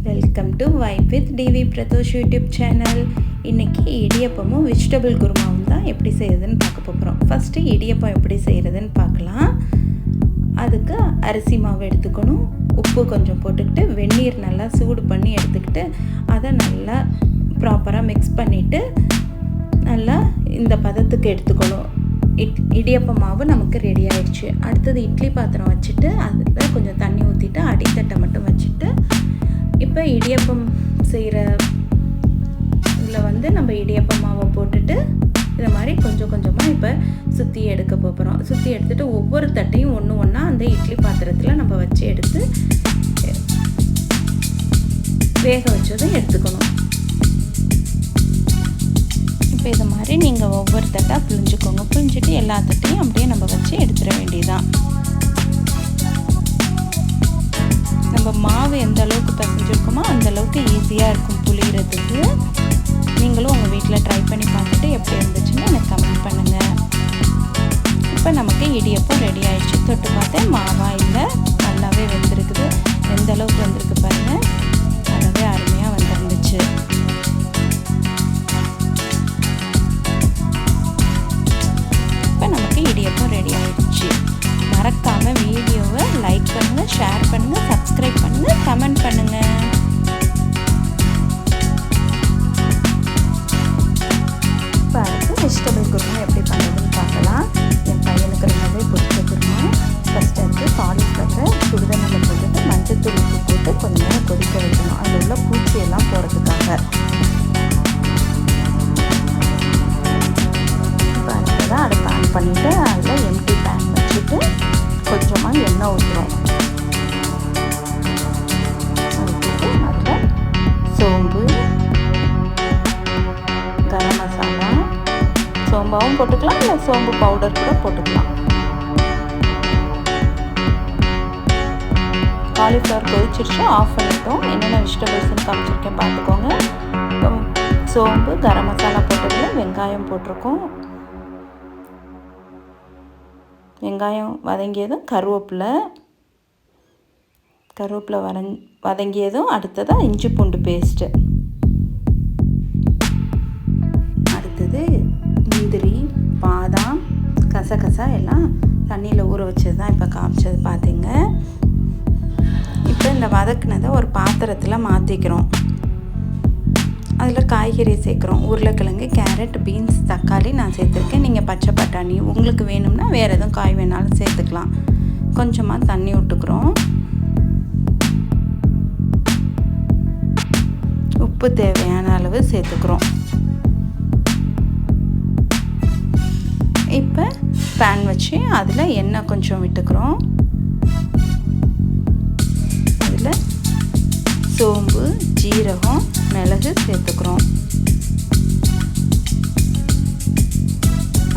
Welcome to vibe with TV Pradosh YouTube channel. இன்றைக்கி இடியப்பமும் vegetable குருமாவும் தான் எப்படி செய்கிறதுன்னு பார்க்க போகிறோம். ஃபஸ்ட்டு இடியப்பம் எப்படி செய்கிறதுன்னு பார்க்கலாம். அதுக்கு அரிசி மாவு எடுத்துக்கணும், உப்பு கொஞ்சம் போட்டுக்கிட்டு வெந்நீர் நல்லா சூடு பண்ணி எடுத்துக்கிட்டு அதை நல்லா ப்ராப்பராக மிக்ஸ் பண்ணிவிட்டு நல்லா இந்த பதத்துக்கு எடுத்துக்கணும். இடியப்ப மாவு நமக்கு ரெடி ஆயிடுச்சு. அடுத்தது இட்லி பாத்திரம் வச்சுட்டு அதில் கொஞ்சம் தண்ணி ஊற்றிட்டு அடித்தட்டை மட்டும் வச்சுட்டு இப்போ இடியப்பம் செய்கிற இதில் நம்ம இடியப்ப மாவை போட்டுட்டு இதை மாதிரி கொஞ்சம் கொஞ்சமாக இப்போ சுற்றி எடுக்க போகிறோம். சுற்றி எடுத்துகிட்டு ஒவ்வொரு தட்டையும் ஒன்று ஒன்றா அந்த இட்லி பாத்திரத்தில் நம்ம வச்சு எடுத்து வேக வச்சதும் எடுத்துக்கணும். இப்போ இது மாதிரி நீங்கள் ஒவ்வொரு தட்டாக புழிஞ்சுக்கோங்க. புழிஞ்சிட்டு எல்லா தட்டையும் அப்படியே நம்ம வச்சு எடுத்துட வேண்டியதுதான். நம்ம மாவு எந்த அளவுக்கு பிசைஞ்சிருக்கோமோ அந்த அளவுக்கு ஈஸியாக இருக்கும் புளிகிறதுக்கு. நீங்களும் உங்கள் வீட்டில் ட்ரை பண்ணி பார்த்துட்டு எப்படி இருந்துச்சுன்னு எனக்கு கமெண்ட் பண்ணுங்கள். இப்போ நமக்கு இடியப்பம் ரெடி ஆகிடுச்சு. தொட்டு பார்த்தேன் மாவா இல்லை, நல்லாவே வெந்திருக்குது. எந்த அளவுக்கு வந்திருக்கு பாருங்கள், நல்லாவே அருமையாக வந்துருந்துச்சு. இப்போ நமக்கு இடியப்பம் ரெடி ஆகிடுச்சு. மறக்காமல் வீடியோவை லைக் பண்ணுங்கள், ஷேர் பண்ணுங்கள், சப்ஸ்கிரைப் பண்ணுங்கள், கமெண்ட் பண்ணுங்கள். இப்போ அடுத்து வெஜிடபிள் குருமா எப்படி பண்ணுறதுன்னு பார்க்கலாம். என் பையனுக்கு ரொம்பவே பிடிச்ச குருமா. ஃபஸ்ட்டு அடுத்து காலிஃப்ளவரை சுடுதண்ணில் போட்டுட்டு மஞ்சத்தூள் உப்பு போட்டு கொஞ்சம் நேரம் கொதிக்க வைக்கணும், அதில் உள்ள பூச்சியெல்லாம் போகிறதுக்காக. இப்போ அடுத்ததாக அடுப்பு ஆன் பண்ணிவிட்டு அதில் எம்டி பேன் வச்சுட்டு கொஞ்சமாக எண்ணெய் ஊற்றுறோம். ஊற்றிட்டு அதில் சோம்பு, கரம் மசாலா, சோம்பாவும் போட்டுக்கலாம், இல்லை சோம்பு பவுடர் கூட போட்டுக்கலாம். காலிஃப்ளவர் கொதிச்சிருச்சு, ஆஃப் பண்ணிட்டோம். என்னென்ன வெஜிடபிள்ஸ்ன்னு காமிச்சிருக்கேன் பார்த்துக்கோங்க. இப்போ சோம்பு, கரம் மசாலா போட்டதில் வெங்காயம் போட்டிருக்கோம். வெங்காயம் வதங்கியதும் கருவேப்பிலை வதங்கியதும் அடுத்ததாக இஞ்சி பூண்டு பேஸ்ட்டு, அடுத்தது முந்திரி, பாதாம், கசகசா எல்லாம் தண்ணியில் ஊற வச்சது தான் இப்போ காமிச்சது பார்த்தீங்க. இப்போ இந்த வதக்குனதை ஒரு பாத்திரத்தில் மாற்றிக்கிறோம். அதில் காய்கறி சேர்க்குறோம். உருளைக்கிழங்கு, கேரட், பீன்ஸ், தக்காளி நான் சேர்த்துருக்கேன். நீங்கள் பச்சை பட்டாணி உங்களுக்கு வேணும்னா வேறு எதுவும் காய் வேணாலும் சேர்த்துக்கலாம். கொஞ்சமாக தண்ணி விட்டுக்கிறோம். உப்பு தேவையான அளவு சேர்த்துக்கிறோம். இப்போ பேன் வச்சு அதில் எண்ணெய் கொஞ்சம் விட்டுக்கிறோம். அதில் சோம்பு, ஜீரகம், மிளகு சேர்த்துக்கிறோம்.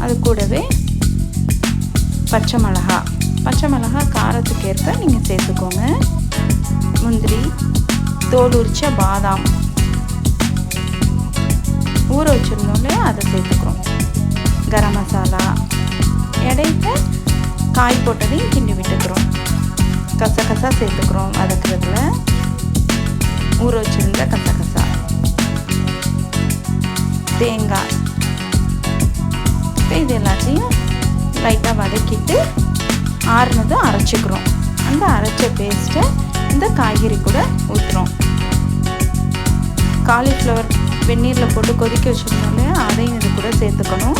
அது கூடவே பச்சை மிளகா காரத்துக்கு ஏற்ப நீங்கள் சேர்த்துக்கோங்க. முந்திரி, தோல் உரிச்ச பாதாம் ஊற வச்சிருந்தோம்ல அதை சேர்த்துக்கிறோம். கரம் மசாலா, இடையில காய் போட்டதையும் கிண்டி விட்டுக்கிறோம். கசகசா சேர்த்துக்கிறோம். வதக்குறதுல ஊற வச்சுருந்த கசகசா, தேங்காய். இப்போ இது எல்லாத்தையும் லைட்டாக வதக்கிட்டு ஆறுனதும் அரைச்சிக்கிறோம். அந்த அரைச்ச பேஸ்ட்டை இந்த காய்கறி கூட ஊற்றுறோம். காலிஃப்ளவர் வெந்நீரில் போட்டு கொதிக்க வச்சுருந்தோம் இல்லையா, அதையும் இது கூட சேர்த்துக்கணும்.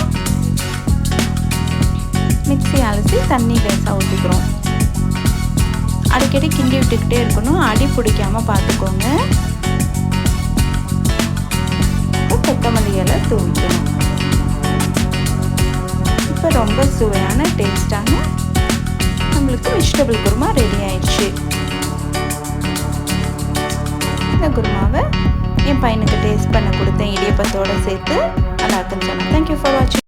மிக்ஸி அலசி தண்ணி லேசாக ஊற்றிக்கிறோம். அடிக்கடி கிண்டி விட்டுக்கிட்டே இருக்கணும், அடி பிடிக்காமல் பார்த்துக்கோங்க. கொத்தமல்லி இலை தூவிக்கணும். இப்போ ரொம்ப சுவையான டேஸ்டான நம்மளுக்கு வெஜிடபிள் குருமா ரெடி ஆயிடுச்சு. இந்த குருமாவை என் பையனுக்கு டேஸ்ட் பண்ண கொடுத்தேன், இடியப்பத்தோடு சேர்த்து. நல்லா இருக்குன்னு சொன்னேன். தேங்க்யூ ஃபார் வாட்சிங்.